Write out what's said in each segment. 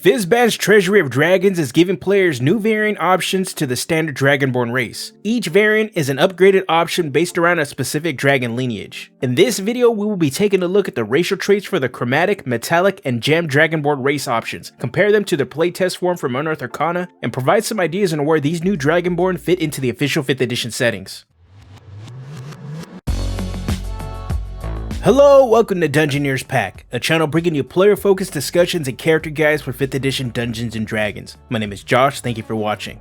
Fizban's Treasury of Dragons is giving players new variant options to the standard Dragonborn race. Each variant is an upgraded option based around a specific dragon lineage. In this video, we will be taking a look at the racial traits for the Chromatic, Metallic, and Gem Dragonborn race options, compare them to the playtest form from Unearthed Arcana, and provide some ideas on where these new Dragonborn fit into the official 5th edition settings. Hello, welcome to Dungeoneers Pack, a channel bringing you player-focused discussions and character guides for 5th edition Dungeons & Dragons. My name is Josh, thank you for watching.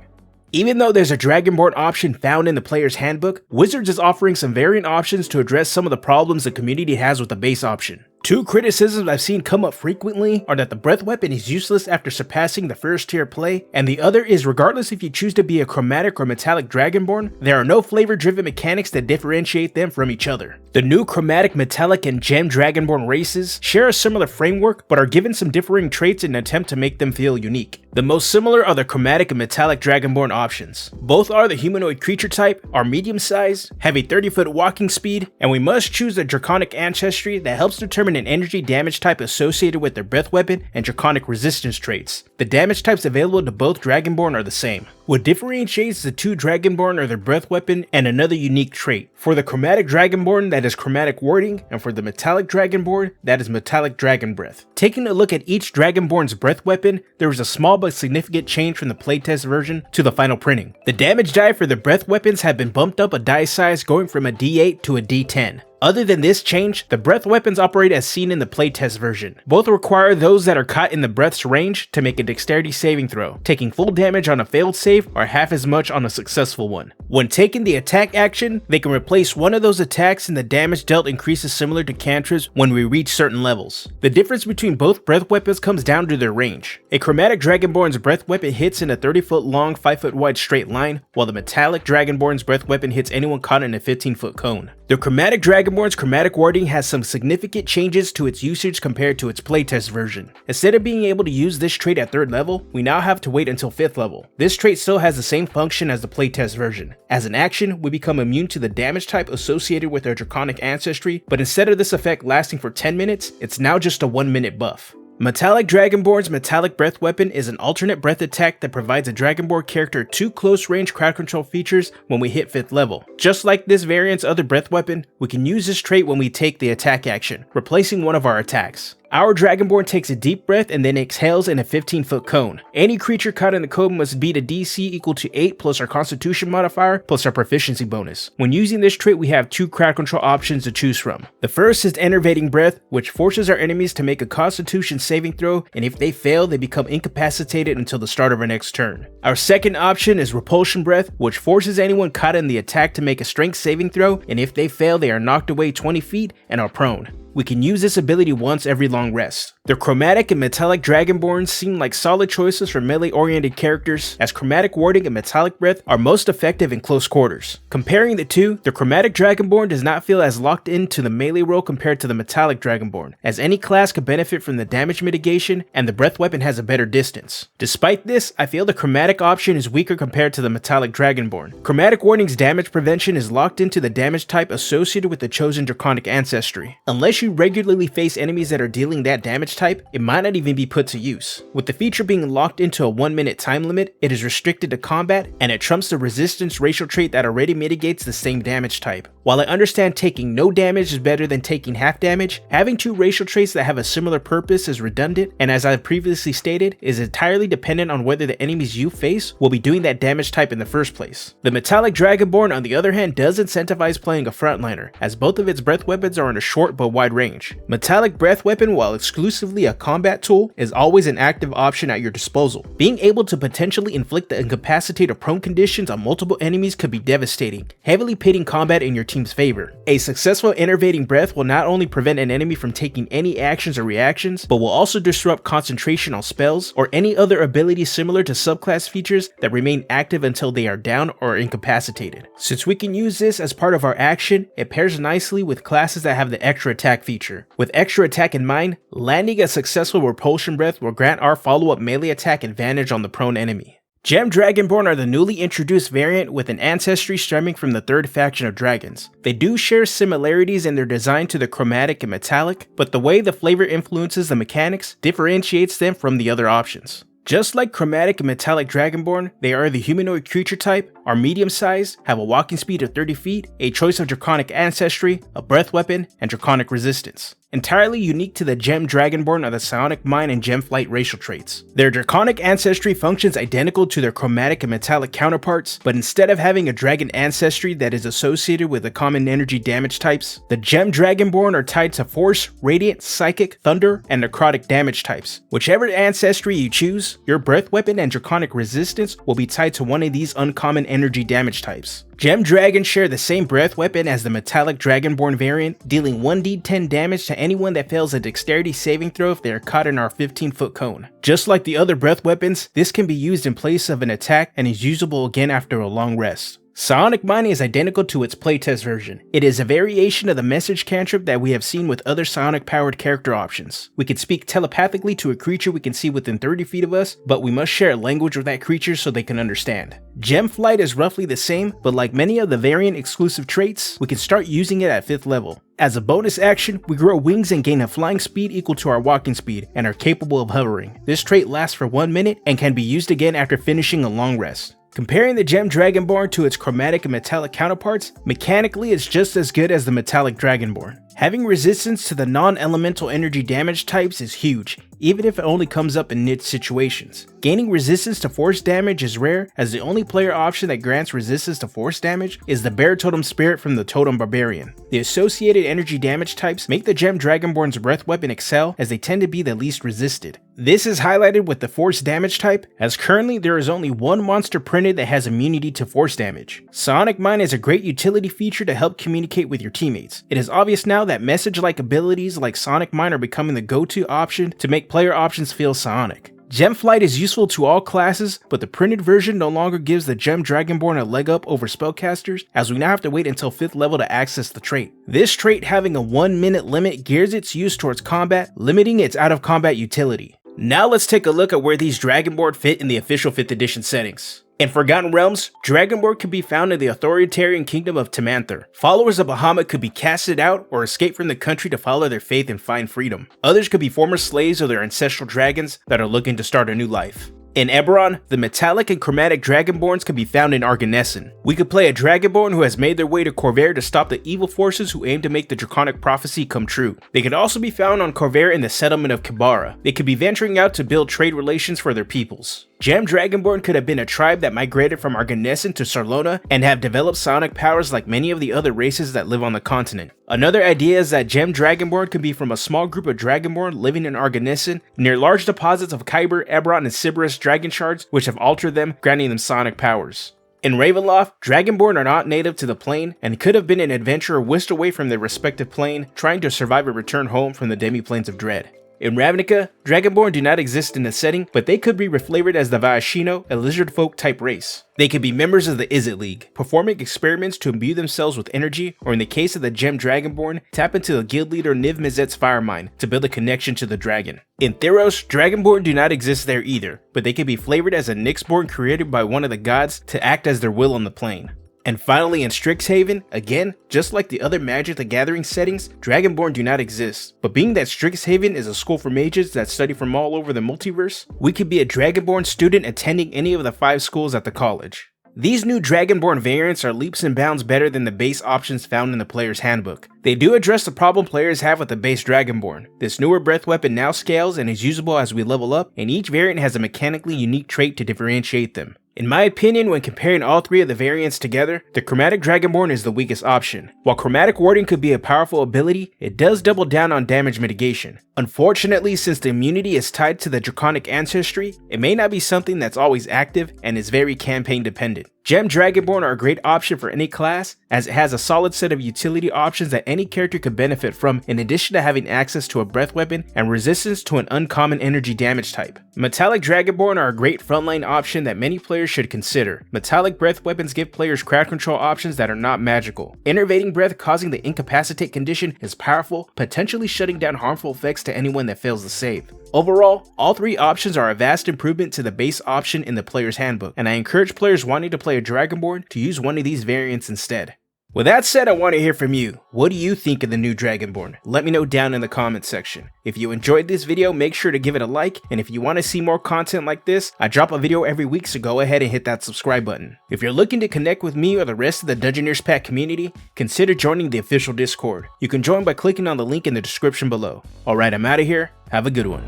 Even though there's a Dragonborn option found in the player's handbook, Wizards is offering some variant options to address some of the problems the community has with the base option. Two criticisms I've seen come up frequently are that the breath weapon is useless after surpassing the first tier play, and the other is regardless if you choose to be a Chromatic or Metallic Dragonborn, there are no flavor-driven mechanics that differentiate them from each other. The new Chromatic, Metallic, and Gem Dragonborn races share a similar framework, but are given some differing traits in an attempt to make them feel unique. The most similar are the Chromatic and Metallic Dragonborn options. Both are the humanoid creature type, are medium-sized, have a 30-foot walking speed, and we must choose a Draconic ancestry that helps determine an energy damage type associated with their breath weapon and Draconic resistance traits. The damage types available to both Dragonborn are the same. What differentiates the two Dragonborn are their breath weapon and another unique trait. For the Chromatic Dragonborn, that is Chromatic Warding, and for the Metallic Dragonborn, that is Metallic Dragon Breath. Taking a look at each Dragonborn's breath weapon, there is a small but significant change from the playtest version to the final printing. The damage die for the breath weapons have been bumped up a die size, going from a D8 to a D10. Other than this change, the breath weapons operate as seen in the playtest version. Both require those that are caught in the breath's range to make a dexterity saving throw, taking full damage on a failed save or half as much on a successful one. When taking the attack action, they can replace one of those attacks and the damage dealt increases similar to cantrips when we reach certain levels. The difference between both breath weapons comes down to their range. A Chromatic Dragonborn's breath weapon hits in a 30-foot long, 5-foot wide straight line, while the Metallic Dragonborn's breath weapon hits anyone caught in a 15-foot cone. The Chromatic Dragonborn's Chromatic Warding has some significant changes to its usage compared to its playtest version. Instead of being able to use this trait at 3rd level, we now have to wait until 5th level. This trait still has the same function as the playtest version. As an action, we become immune to the damage type associated with our Draconic ancestry, but instead of this effect lasting for 10 minutes, it's now just a 1-minute buff. Metallic Dragonborn's Metallic Breath Weapon is an alternate breath attack that provides a Dragonborn character 2 close-range crowd control features when we hit 5th level. Just like this variant's other breath weapon, we can use this trait when we take the attack action, replacing one of our attacks. Our Dragonborn takes a deep breath and then exhales in a 15-foot cone. Any creature caught in the cone must beat a DC equal to 8 plus our Constitution modifier plus our proficiency bonus. When using this trait, we have 2 crowd control options to choose from. The first is Enervating Breath, which forces our enemies to make a Constitution saving throw, and if they fail, they become incapacitated until the start of our next turn. Our second option is Repulsion Breath, which forces anyone caught in the attack to make a Strength saving throw, and if they fail, they are knocked away 20 feet and are prone. We can use this ability once every long rest. The Chromatic and Metallic Dragonborn seem like solid choices for melee-oriented characters, as Chromatic Warding and Metallic Breath are most effective in close quarters. Comparing the two, the Chromatic Dragonborn does not feel as locked into the melee role compared to the Metallic Dragonborn, as any class could benefit from the damage mitigation, and the breath weapon has a better distance. Despite this, I feel the Chromatic option is weaker compared to the Metallic Dragonborn. Chromatic Warding's damage prevention is locked into the damage type associated with the chosen Draconic ancestry. Unless you regularly face enemies that are dealing that damage type, it might not even be put to use. With the feature being locked into a 1-minute time limit, it is restricted to combat, and it trumps the resistance racial trait that already mitigates the same damage type. While I understand taking no damage is better than taking half damage, having 2 racial traits that have a similar purpose is redundant, and as I've previously stated, is entirely dependent on whether the enemies you face will be doing that damage type in the first place. The Metallic Dragonborn, on the other hand, does incentivize playing a frontliner, as both of its breath weapons are in a short but wide range. Metallic Breath Weapon, while exclusively a combat tool, is always an active option at your disposal. Being able to potentially inflict the incapacitate or prone conditions on multiple enemies could be devastating, heavily pitting combat in your team's favor. A successful Enervating Breath will not only prevent an enemy from taking any actions or reactions, but will also disrupt concentration on spells or any other abilities similar to subclass features that remain active until they are down or incapacitated. Since we can use this as part of our action, it pairs nicely with classes that have the extra attack feature. With extra attack in mind, landing a successful Repulsion Breath will grant our follow-up melee attack advantage on the prone enemy. Gem Dragonborn are the newly introduced variant with an ancestry stemming from the third faction of dragons. They do share similarities in their design to the chromatic and metallic, but the way the flavor influences the mechanics differentiates them from the other options. Just like Chromatic and Metallic Dragonborn, they are the humanoid creature type, are medium-sized, have a walking speed of 30 feet, a choice of draconic ancestry, a breath weapon, and draconic resistance. Entirely unique to the Gem Dragonborn are the Psionic Mind and Gem Flight racial traits. Their draconic ancestry functions identical to their chromatic and metallic counterparts, but instead of having a dragon ancestry that is associated with the common energy damage types, the Gem Dragonborn are tied to Force, Radiant, Psychic, Thunder, and Necrotic damage types. Whichever ancestry you choose, your breath weapon and draconic resistance will be tied to one of these uncommon energy damage types. Gem Dragons share the same breath weapon as the Metallic Dragonborn variant, dealing 1d10 damage to anyone that fails a dexterity saving throw if they are caught in our 15-foot cone. Just like the other breath weapons, this can be used in place of an attack and is usable again after a long rest. Psionic Mind is identical to its playtest version. It is a variation of the message cantrip that we have seen with other psionic powered character options. We can speak telepathically to a creature we can see within 30 feet of us, but we must share a language with that creature so they can understand. Gem Flight is roughly the same, but like many of the variant exclusive traits, we can start using it at 5th level. As a bonus action, we grow wings and gain a flying speed equal to our walking speed and are capable of hovering. This trait lasts for 1 minute and can be used again after finishing a long rest. Comparing the Gem Dragonborn to its chromatic and metallic counterparts, mechanically it's just as good as the Metallic Dragonborn. Having resistance to the non-elemental energy damage types is huge, even if it only comes up in niche situations. Gaining resistance to force damage is rare, as the only player option that grants resistance to force damage is the Bear Totem Spirit from the Totem Barbarian. The associated energy damage types make the Gem Dragonborn's breath weapon excel, as they tend to be the least resisted. This is highlighted with the force damage type, as currently there is only one monster printed that has immunity to force damage. Psionic Mind is a great utility feature to help communicate with your teammates. It is obvious now that message-like abilities like Psionic Mind are becoming the go-to option to make player options feel psionic. Gem Flight is useful to all classes, but the printed version no longer gives the Gem Dragonborn a leg up over spellcasters, as we now have to wait until 5th level to access the trait. This trait having a 1-minute limit gears its use towards combat, limiting its out-of-combat utility. Now let's take a look at where these Dragonborn fit in the official 5th edition settings. In Forgotten Realms, Dragonborn can be found in the authoritarian kingdom of Timanther. Followers of Bahamut could be casted out or escape from the country to follow their faith and find freedom. Others could be former slaves of their ancestral dragons that are looking to start a new life. In Eberron, the Metallic and Chromatic Dragonborns can be found in Arganessen. We could play a Dragonborn who has made their way to Corvair to stop the evil forces who aim to make the Draconic Prophecy come true. They could also be found on Corvair in the settlement of Kibara. They could be venturing out to build trade relations for their peoples. Gem Dragonborn could have been a tribe that migrated from Arganessen to Sarlona and have developed psionic powers like many of the other races that live on the continent. Another idea is that Gem Dragonborn could be from a small group of Dragonborn living in Arganessen near large deposits of Kyber, Eberron, and Sybaris dragon shards, which have altered them, granting them psionic powers. In Ravenloft, Dragonborn are not native to the plane and could have been an adventurer whisked away from their respective plane, trying to survive a return home from the demi-planes of Dread. In Ravnica, Dragonborn do not exist in the setting, but they could be reflavored as the Vaashino, a lizard folk type race. They could be members of the Izzet League, performing experiments to imbue themselves with energy, or in the case of the Gem Dragonborn, tap into the guild leader Niv Mizzet's fire mine to build a connection to the dragon. In Theros, Dragonborn do not exist there either, but they could be flavored as a Nyxborn created by one of the gods to act as their will on the plane. And finally in Strixhaven, again, just like the other Magic the Gathering settings, Dragonborn do not exist. But being that Strixhaven is a school for mages that study from all over the multiverse, we could be a Dragonborn student attending any of the 5 schools at the college. These new Dragonborn variants are leaps and bounds better than the base options found in the player's handbook. They do address the problem players have with the base Dragonborn. This newer breath weapon now scales and is usable as we level up, and each variant has a mechanically unique trait to differentiate them. In my opinion, when comparing all 3 of the variants together, the Chromatic Dragonborn is the weakest option. While Chromatic Warding could be a powerful ability, it does double down on damage mitigation. Unfortunately, since the immunity is tied to the Draconic ancestry, it may not be something that's always active and is very campaign dependent. Gem Dragonborn are a great option for any class, as it has a solid set of utility options that any character could benefit from, in addition to having access to a breath weapon and resistance to an uncommon energy damage type. Metallic Dragonborn are a great frontline option that many players should consider. Metallic breath weapons give players crowd control options that are not magical. Enervating breath causing the incapacitate condition is powerful, potentially shutting down harmful effects to anyone that fails to save. Overall, all three options are a vast improvement to the base option in the player's handbook, and I encourage players wanting to play a Dragonborn to use one of these variants instead. With that said, I want to hear from you. What do you think of the new Dragonborn? Let me know down in the comments section. If you enjoyed this video, make sure to give it a like, and if you want to see more content like this, I drop a video every week, so go ahead and hit that subscribe button. If you're looking to connect with me or the rest of the Dungeoneers Pack community, consider joining the official Discord. You can join by clicking on the link in the description below. Alright, I'm out of here. Have a good one.